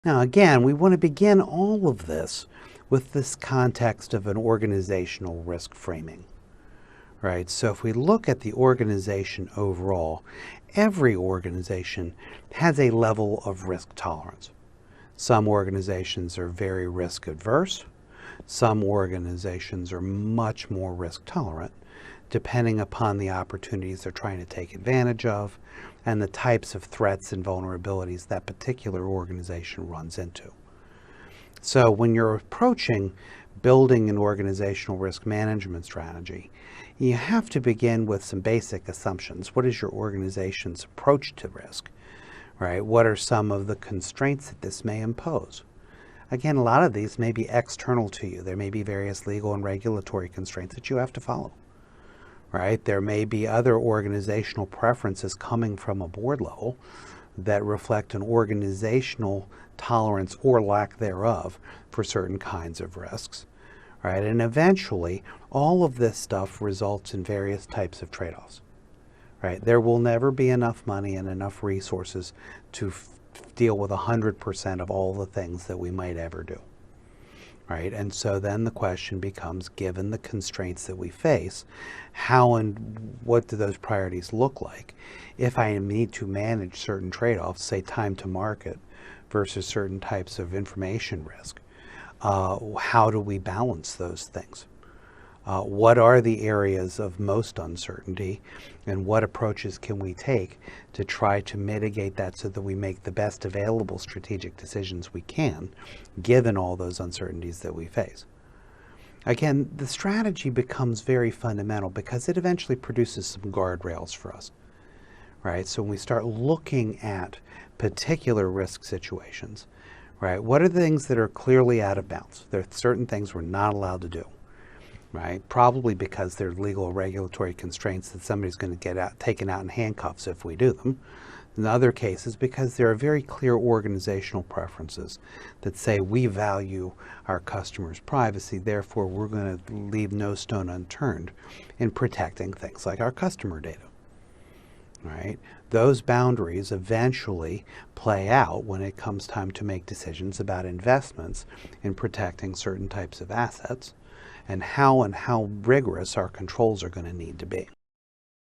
Now again, we want to begin all of this with this context of an organizational risk framing, right? So if we look at the organization overall, every organization has a level of risk tolerance. Some organizations are very risk adverse. Some organizations are much more risk tolerant, depending upon the opportunities they're trying to take advantage of and the types of threats and vulnerabilities that particular organization runs into. So when you're approaching building an organizational risk management strategy, you have to begin with some basic assumptions. What is your organization's approach to risk, right? What are some of the constraints that this may impose? Again, a lot of these may be external to you. There may be various legal and regulatory constraints that you have to follow, right? There may be other organizational preferences coming from a board level that reflect an organizational tolerance or lack thereof for certain kinds of risks, right? And eventually, all of this stuff results in various types of trade-offs, right? There will never be enough money and enough resources to deal with 100% of all the things that we might ever do, right? And so then the question becomes, given the constraints that we face, how and what do those priorities look like? If I need to manage certain trade-offs, say time to market versus certain types of information risk, how do we balance those things? What are the areas of most uncertainty, and what approaches can we take to try to mitigate that so that we make the best available strategic decisions we can, given all those uncertainties that we face? Again, the strategy becomes very fundamental because it eventually produces some guardrails for us, right? So when we start looking at particular risk situations, right, what are the things that are clearly out of bounds? There are certain things we're not allowed to do, right? Probably because there are legal or regulatory constraints that somebody's going to get taken out in handcuffs if we do them. In other cases, because there are very clear organizational preferences that say we value our customers' privacy, therefore we're going to leave no stone unturned in protecting things like our customer data, right? Those boundaries eventually play out when it comes time to make decisions about investments in protecting certain types of assets and how rigorous our controls are going to need to be.